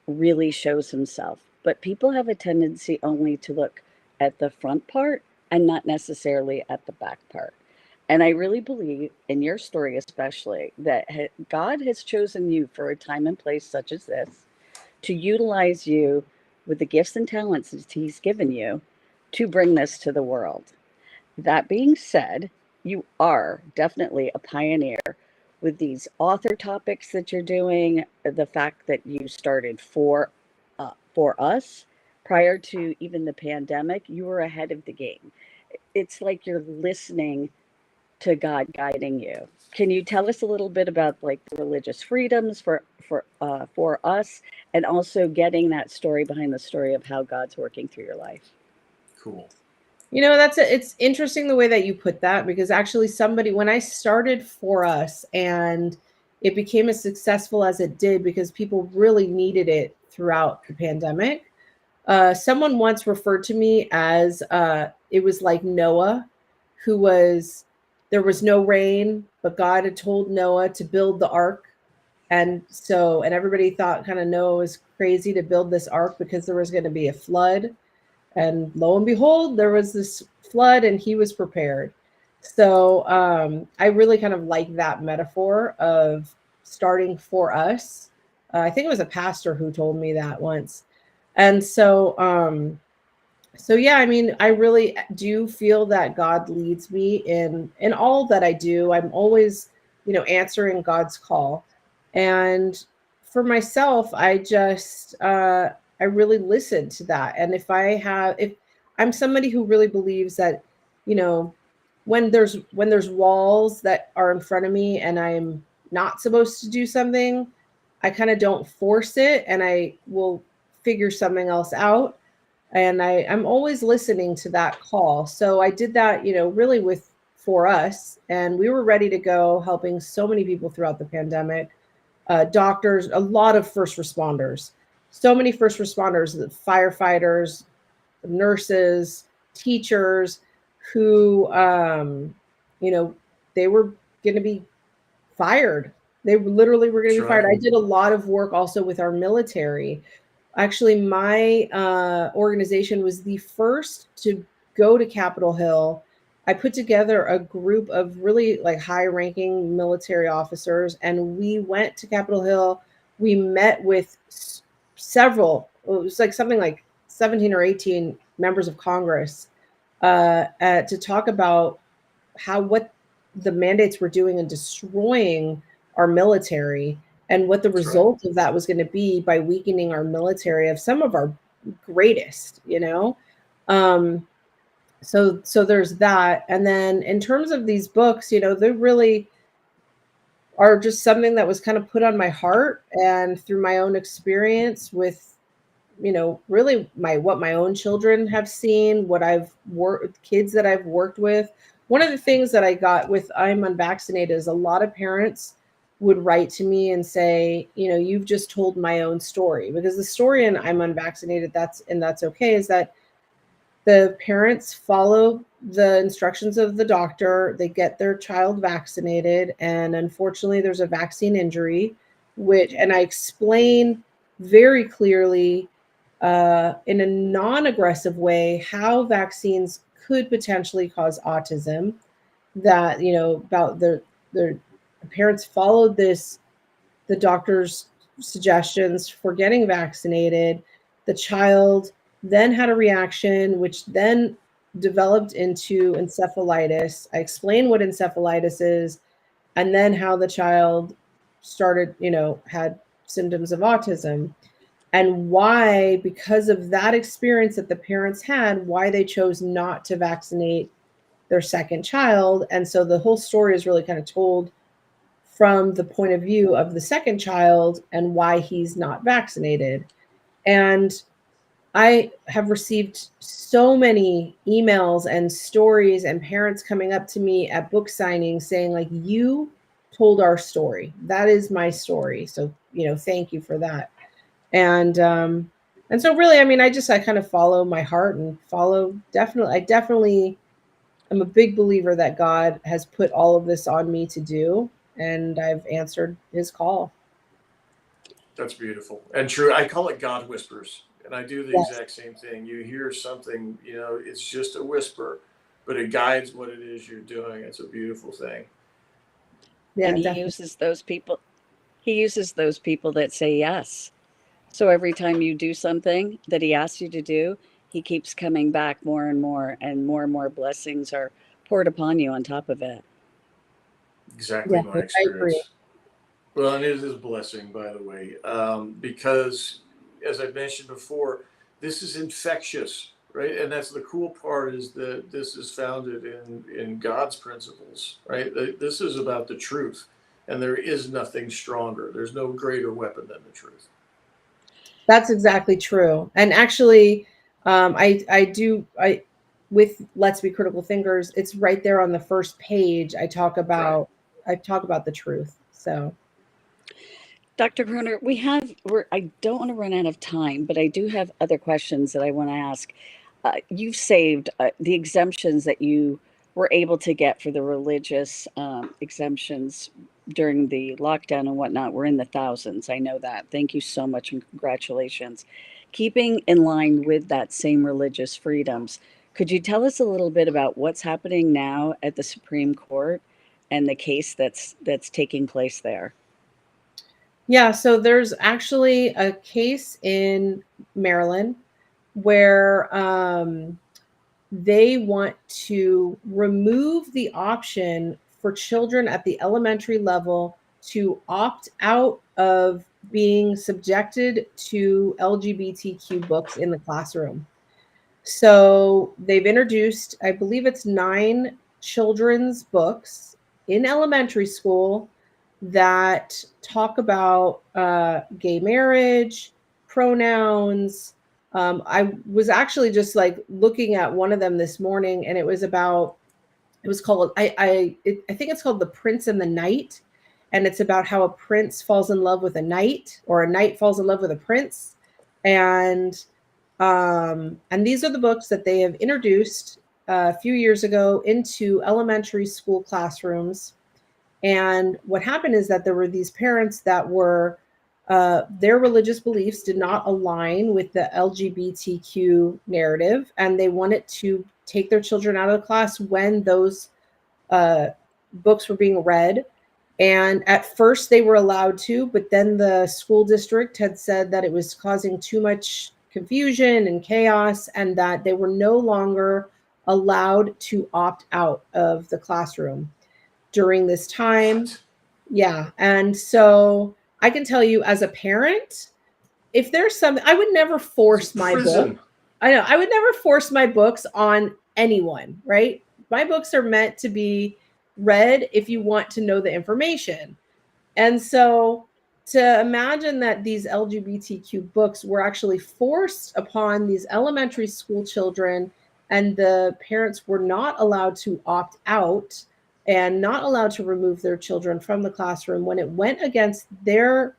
really shows himself. But people have a tendency only to look at the front part and not necessarily at the back part. And I really believe, in your story especially, that God has chosen you for a time and place such as this to utilize you with the gifts and talents that He's given you to bring this to the world. That being said, you are definitely a pioneer with these author topics that you're doing. The fact that you started for us prior to even the pandemic, you were ahead of the game. It's like you're listening to God guiding you. Can you tell us a little bit about like the religious freedoms for us, and also getting that story behind the story of how God's working through your life? Cool. You know, it's interesting the way that you put that, because actually somebody, when I started For Us and it became as successful as it did because people really needed it throughout the pandemic, someone once referred to me as it was like Noah, who was, there was no rain, but God had told Noah to build the ark. And everybody thought kind of Noah was crazy to build this ark because there was going to be a flood. And lo and behold, there was this flood and he was prepared. So I really kind of like that metaphor of starting For Us. I think it was a pastor who told me that once. And so yeah, I mean, I really do feel that God leads me in all that I do. I'm always, answering God's call. And for myself, I really listen to that. And if I'm somebody who really believes that, you know, when there's walls that are in front of me and I'm not supposed to do something, I kind of don't force it and I will figure something else out. And I'm always listening to that call. So I did that, really with For Us, and we were ready to go, helping so many people throughout the pandemic. Doctors, a lot of first responders, so many first responders, the firefighters, nurses, teachers, who, they were going to be fired. They literally were going to That's be fired. right. I did a lot of work also with our military. Actually, my organization was the first to go to Capitol Hill. I put together a group of really like high-ranking military officers, and we went to Capitol Hill. We met with several. It was like something like 17 or 18 members of Congress to talk about what the mandates were doing and destroying our military, and what the That's right. result of that was going to be by weakening our military of some of our greatest, so there's that. And then in terms of these books, they really are just something that was kind of put on my heart, and through my own experience with, really what my own children have seen, what I've worked, kids that I've worked with. One of the things that I got with I'm Unvaccinated is a lot of parents would write to me and say, you've just told my own story, because the story in I'm Unvaccinated, that's okay, is that the parents follow the instructions of the doctor, they get their child vaccinated, and unfortunately there's a vaccine injury, and I explain very clearly in a non-aggressive way how vaccines could potentially cause autism, that about the parents followed the doctor's suggestions for getting vaccinated. The child then had a reaction, which then developed into encephalitis. I explained what encephalitis is, and then how the child started, had symptoms of autism, and why, because of that experience that the parents had, why they chose not to vaccinate their second child. And so the whole story is really kind of told from the point of view of the second child and why he's not vaccinated. And I have received so many emails and stories and parents coming up to me at book signings saying, like, you told our story. That is my story. So, thank you for that. And so really, I mean, I kind of follow my heart and I definitely am a big believer that God has put all of this on me to do, and I've answered his call. That's beautiful and true. I call it God whispers, and I do the Yes. exact same thing. You hear something, it's just a whisper, but it guides what it is you're doing. It's a beautiful thing. Yeah, And he definitely. uses those people. He uses those people that say yes. So every time you do something that he asks you to do, he keeps coming back more and more blessings are poured upon you on top of it. Exactly Yeah, my I agree. experience. Well, and it is a blessing, by the way, because as I mentioned before, this is infectious, right? And that's the cool part, is that this is founded in God's principles, right? This is about the truth, and there is nothing stronger. There's no greater weapon than the truth. That's exactly true. And actually, I with Let's Be Critical Thinkers, it's right there on the first page. Right. I talk about the truth. So Dr. Kroner, I don't want to run out of time, but I do have other questions that I want to ask. You've saved the exemptions that you were able to get for the religious exemptions during the lockdown and whatnot were in the thousands. I know that. Thank you so much and congratulations. Keeping in line with that same religious freedoms, could you tell us a little bit about what's happening now at the Supreme Court and the case that's taking place there? yeah, so there's actually a case in Maryland where they want to remove the option for children at the elementary level to opt out of being subjected to LGBTQ books in the classroom. So they've introduced, I believe it's 9 children's books in elementary school that talk about gay marriage, pronouns. I was actually just like looking at one of them this morning, and it was called I think it's called The Prince and the Knight, and it's about how a prince falls in love with a knight, or a knight falls in love with a prince, and these are the books that they have introduced a few years ago into elementary school classrooms. And what happened is that there were these parents that were their religious beliefs did not align with the LGBTQ narrative, and they wanted to take their children out of the class when those uh, books were being read. And at first they were allowed to, but then the school district had said that it was causing too much confusion and chaos, and that they were no longer allowed to opt out of the classroom during this time. Yeah. And so I can tell you, as a parent, if there's something, I would never force my book. Prison. I know, I would never force my books on anyone, right? My books are meant to be read if you want to know the information. And so to imagine that these LGBTQ books were actually forced upon these elementary school children, and the parents were not allowed to opt out and not allowed to remove their children from the classroom when it went against their,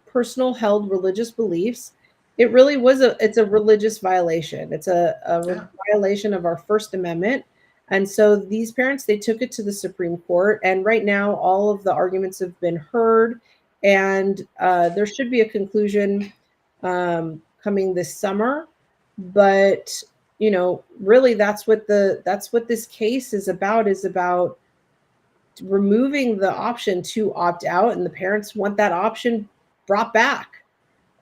personal held religious beliefs, it really was it's a religious violation. It's a violation of our First Amendment. And so these parents, they took it to the Supreme Court, and right now all of the arguments have been heard, and there should be a conclusion coming this summer. But really, that's what this case is about removing the option to opt out, and the parents want that option brought back.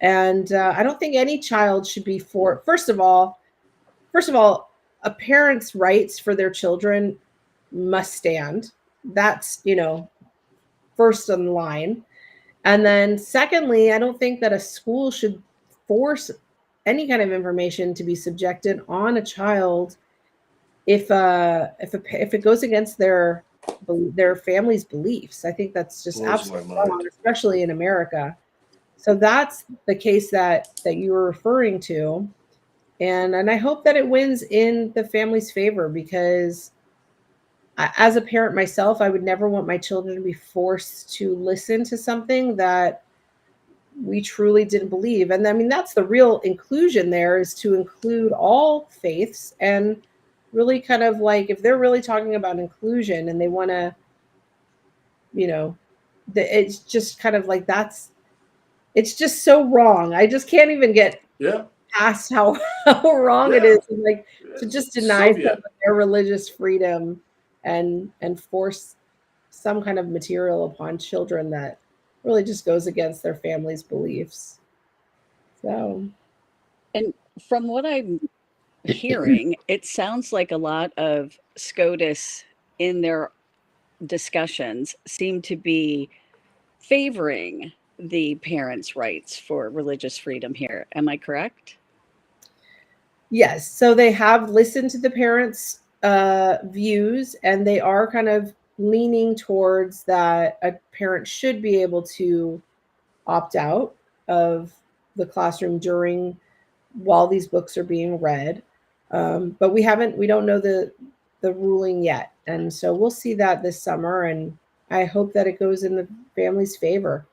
And I don't think any child should be first of all, a parent's rights for their children must stand. That's, first on the line. And then secondly, I don't think that a school should force any kind of information to be subjected on a child if it goes against their family's beliefs. I think that's just Blows my absolutely mind. wrong, especially in America. So that's the case that you were referring to. And I hope that it wins in the family's favor, because as a parent myself, I would never want my children to be forced to listen to something that we truly didn't believe. And I mean, that's the real inclusion there, is to include all faiths, and really kind of like, if they're really talking about inclusion and they want to, it's just kind of like, it's just so wrong. I just can't even get Yeah. past how, how wrong it Yeah. is, and like to just deny Soviet. someone their religious freedom and force some kind of material upon children that really just goes against their family's beliefs. So, And from what I'm hearing, it sounds like a lot of SCOTUS in their discussions seem to be favoring the parents' rights for religious freedom here. Am I correct? yes, so they have listened to the parents' views, and they are kind of leaning towards that a parent should be able to opt out of the classroom during while these books are being read. But we don't know the ruling yet, and so we'll see that this summer, and I hope that it goes in the family's favor.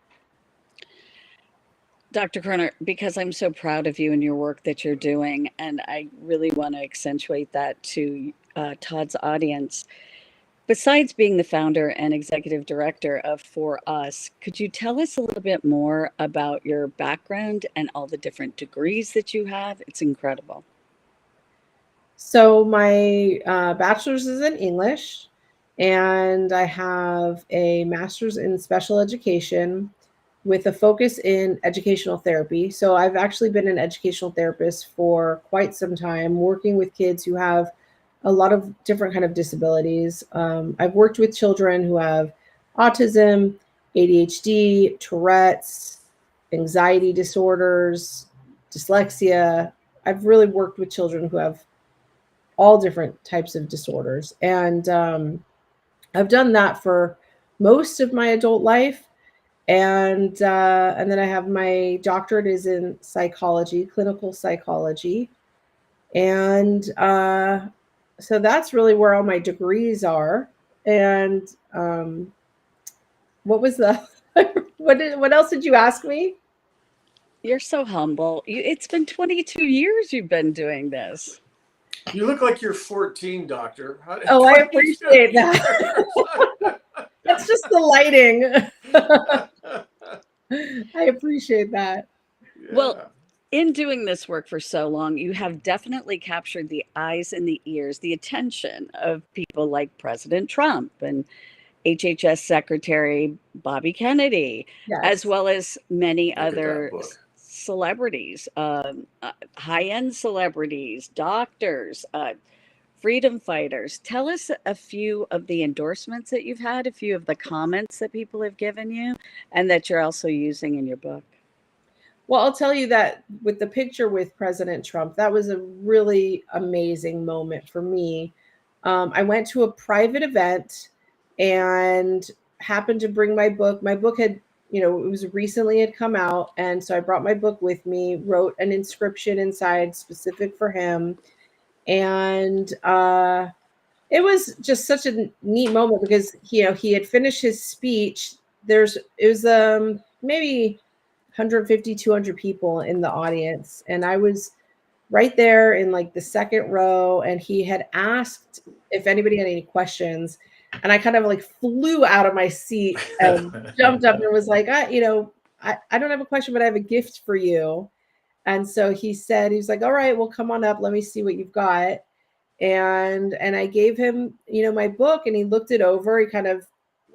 Dr. Kroner, because I'm so proud of you and your work that you're doing, and I really want to accentuate that to Todd's audience. Besides being the founder and executive director of For Us, could you tell us a little bit more about your background and all the different degrees that you have? It's incredible. So my bachelor's is in English, and I have a master's in special education with a focus in educational therapy. So I've actually been an educational therapist for quite some time, working with kids who have a lot of different kind of disabilities. I've worked with children who have autism, ADHD, Tourette's, anxiety disorders, dyslexia. I've really worked with children who have all different types of disorders. And I've done that for most of my adult life. And then I have my doctorate is in psychology, clinical psychology. And so that's really where all my degrees are. And what was the, what else did you ask me? You're so humble. It's been 22 years you've been doing this. You look like you're 14, doctor. Oh, I appreciate that. That's just the lighting. I appreciate that. Yeah. Well, in doing this work for so long, you have definitely captured the eyes and the ears, the attention of people like President Trump and HHS Secretary Bobby Kennedy, as Yes. well as many Look at that other book. celebrities, high-end celebrities, doctors, freedom fighters. Tell us a few of the endorsements that you've had, a few of the comments that people have given you, and that you're also using in your book. Well, I'll tell you that with the picture with President Trump, that was a really amazing moment for me. I went to a private event and happened to bring my book. My book had, it was recently had come out. And so I brought my book with me, wrote an inscription inside specific for him. And it was just such a neat moment because, he had finished his speech. It was maybe 150, 200 people in the audience. And I was right there in like the second row, and he had asked if anybody had any questions. And I kind of like flew out of my seat and jumped up and was like, I don't have a question, but I have a gift for you. And so he was like, all right, well, come on up. Let me see what you've got. And I gave him, my book, and he looked it over.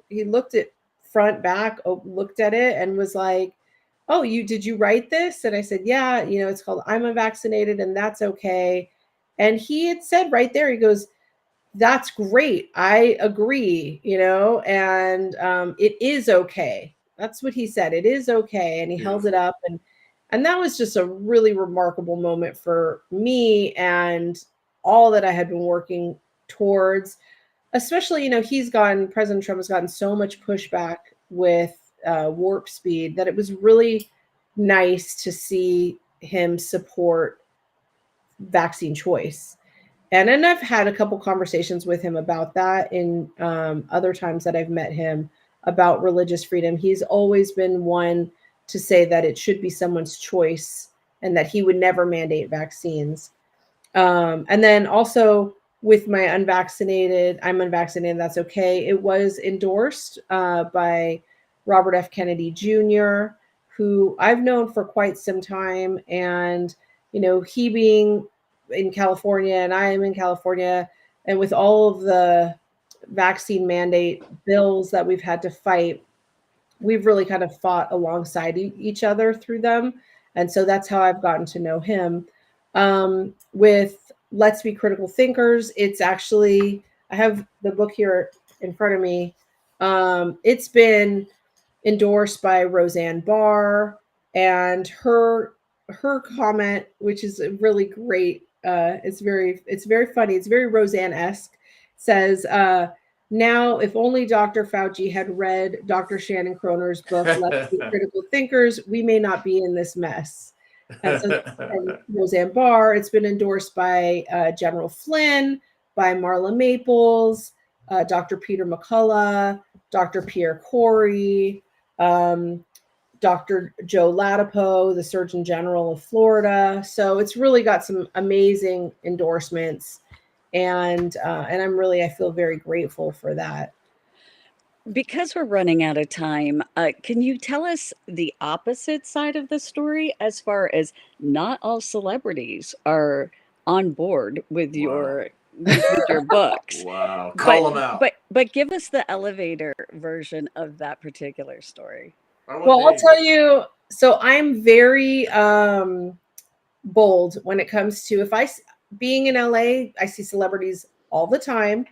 He looked it front, back, looked at it and was like, oh, did you write this? And I said, yeah, it's called I'm Unvaccinated and That's Okay. And he had said right there, he goes, that's great. I agree, and it is okay. That's what he said. It is okay. And he held it up, and that was just a really remarkable moment for me and all that I had been working towards. Especially, President Trump has gotten so much pushback with warp speed that it was really nice to see him support vaccine choice. And I've had a couple conversations with him about that in other times that I've met him about religious freedom. He's always been one to say that it should be someone's choice and that he would never mandate vaccines. And then also with my I'm unvaccinated, that's okay. It was endorsed by Robert F. Kennedy Jr., who I've known for quite some time. And, he being in California and I am in California, and with all of the vaccine mandate bills that we've had to fight, we've really kind of fought alongside each other through them. And so that's how I've gotten to know him. With Let's Be Critical Thinkers, it's actually, I have the book here in front of me. It's been endorsed by Roseanne Barr, and her comment, which is really great. It's very funny. It's very Roseanne-esque. Says, now, if only Dr. Fauci had read Dr. Shannon Kroner's book, Let's Be Critical Thinkers, we may not be in this mess. And so, and Roseanne Barr, it's been endorsed by General Flynn, by Marla Maples, Dr. Peter McCullough, Dr. Pierre Corey, Dr. Joe Ladapo, the Surgeon General of Florida. So it's really got some amazing endorsements, and I feel very grateful for that. Because we're running out of time, can you tell us the opposite side of the story, as far as not all celebrities are on board with your books? Wow. Call them out. But give us the elevator version of that particular story. Well, I'll tell you, so I'm very bold when it comes to, being in LA, I see celebrities all the time.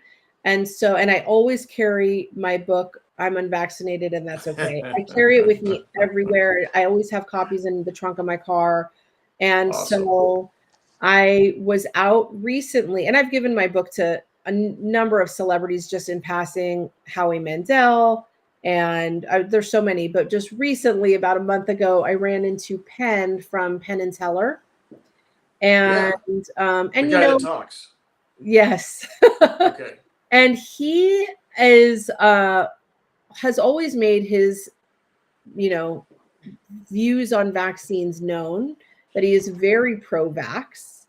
And I always carry my book, I'm Unvaccinated and That's Okay. I carry it with me everywhere. I always have copies in the trunk of my car. And awesome. So I was out recently, and I've given my book to a number of celebrities just in passing, Howie Mandel, and there's so many, but just recently, about a month ago, I ran into Penn from Penn and Teller. And the guy that talks. Yes. Okay. And he is has always made his, views on vaccines known, that he is very pro-vax.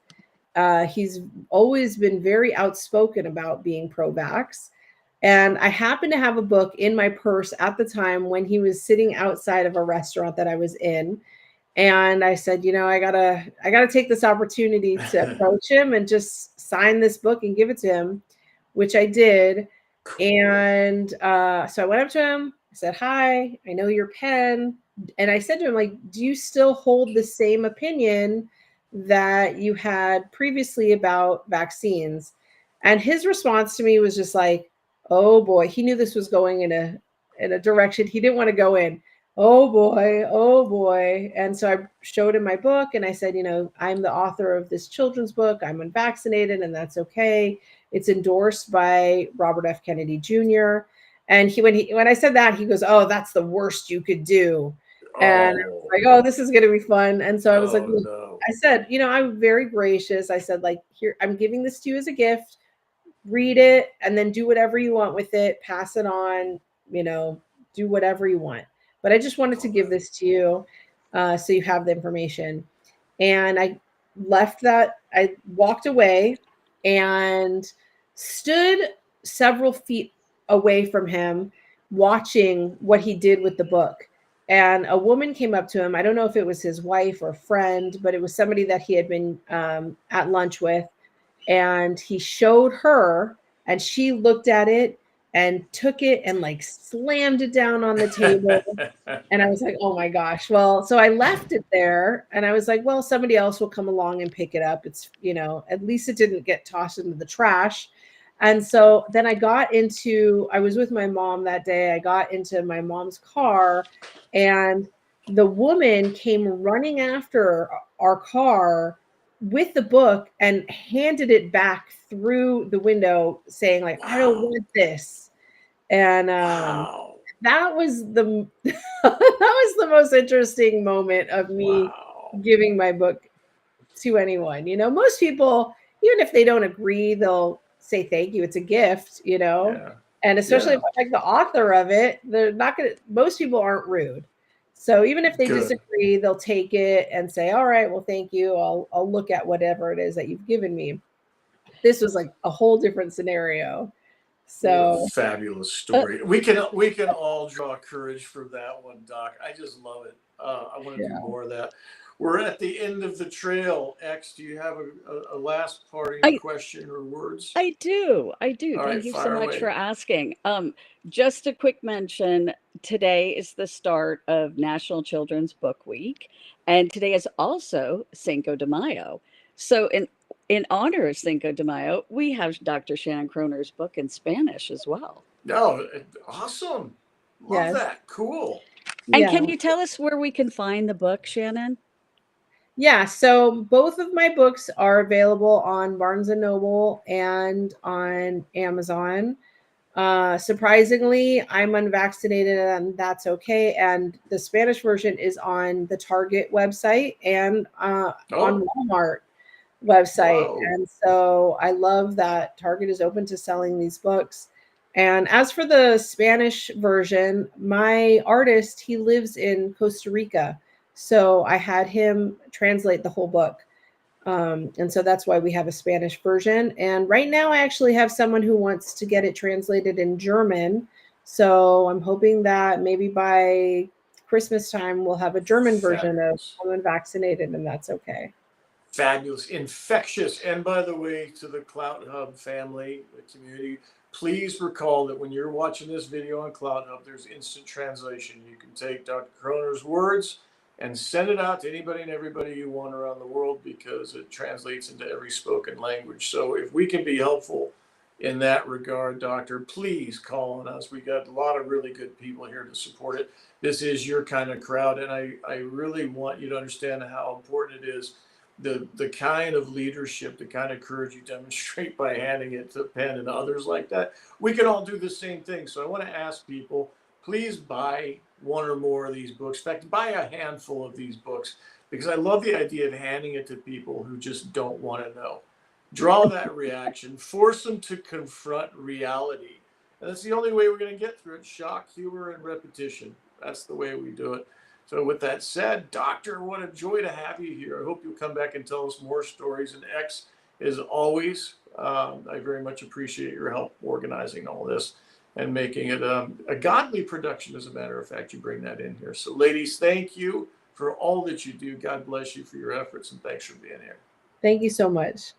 He's always been very outspoken about being pro-vax. And I happened to have a book in my purse at the time when he was sitting outside of a restaurant that I was in. And I said, I gotta take this opportunity to approach him and just sign this book and give it to him, which I did. And so I went up to him, I said, hi, I know your Penn. And I said to him, like, do you still hold the same opinion that you had previously about vaccines? And his response to me was just like, oh boy, he knew this was going in a direction he didn't want to go in. Oh boy. And so I showed him my book and I said, I'm the author of this children's book. I'm Unvaccinated and That's Okay. It's endorsed by Robert F. Kennedy Jr. And when I said that, he goes, oh, that's the worst you could do. And I was like, oh, this is going to be fun. And so I was like, no. I said, I'm very gracious. I said, like, here, I'm giving this to you as a gift. Read it and then do whatever you want with it. Pass it on, do whatever you want. But I just wanted to give this to you so you have the information. And I left that. I walked away and stood several feet away from him, watching what he did with the book. And a woman came up to him. I don't know if it was his wife or friend, but it was somebody that he had been at lunch with. And he showed her, and she looked at it and took it and like slammed it down on the table. And I was like, oh my gosh. Well, so I left it there and I was like, well, somebody else will come along and pick it up. It's, at least it didn't get tossed into the trash. And so then I was with my mom that day. I got into my mom's car and the woman came running after our car with the book and handed it back through the window saying like, I don't want this. And that was the most interesting moment of me giving my book to anyone. Most people, even if they don't agree, they'll say thank you. It's a gift, and especially if I'm like the author of it, they're not going to, most people aren't rude. So even if they disagree, they'll take it and say, all right, well, thank you. I'll look at whatever it is that you've given me. This was like a whole different scenario. So fabulous story. We can all draw courage from that one, Doc. I just love it. I want to do more of that. We're at the end of the trail. X, do you have a last parting question or words? I do. All Thank right, you so fire much for away. asking. Just a quick mention, today is the start of National Children's Book Week, and today is also Cinco de Mayo. So in honor of Cinco de Mayo, we have Dr. Shannon Kroner's book in Spanish as well. No, awesome. Love Yes. that. Cool. And can Yeah. you tell us where we can find the book, Shannon? Yeah, so both of my books are available on Barnes and Noble and on Amazon. Surprisingly, I'm unvaccinated and that's okay. And the Spanish version is on the Target website and on Walmart website. Whoa. And so I love that Target is open to selling these books. And as for the Spanish version, my artist, he lives in Costa Rica. So I had him translate the whole book. And so that's why we have a Spanish version. And right now, I actually have someone who wants to get it translated in German. So I'm hoping that maybe by Christmas time, we'll have a German version of I'm Unvaccinated, and that's okay. Fabulous, infectious. And by the way, to the Cloud Hub family, the community, please recall that when you're watching this video on Cloud Hub, there's instant translation. You can take Dr. Kroner's words and send it out to anybody and everybody you want around the world because it translates into every spoken language. So if we can be helpful in that regard, Doctor, please call on us. We got a lot of really good people here to support it. This is your kind of crowd, and I really want you to understand how important it is. The kind of leadership, the kind of courage you demonstrate by handing it to Penn and others like that, we can all do the same thing. So I want to ask people, please buy one or more of these books. In fact, buy a handful of these books because I love the idea of handing it to people who just don't want to know. Draw that reaction, force them to confront reality. And that's the only way we're going to get through it. Shock, humor, and repetition. That's the way we do it. So with that said, Doctor, what a joy to have you here. I hope you'll come back and tell us more stories. And X, as always, I very much appreciate your help organizing all this and making it a godly production. As a matter of fact, you bring that in here. So ladies, thank you for all that you do. God bless you for your efforts, and thanks for being here. Thank you so much.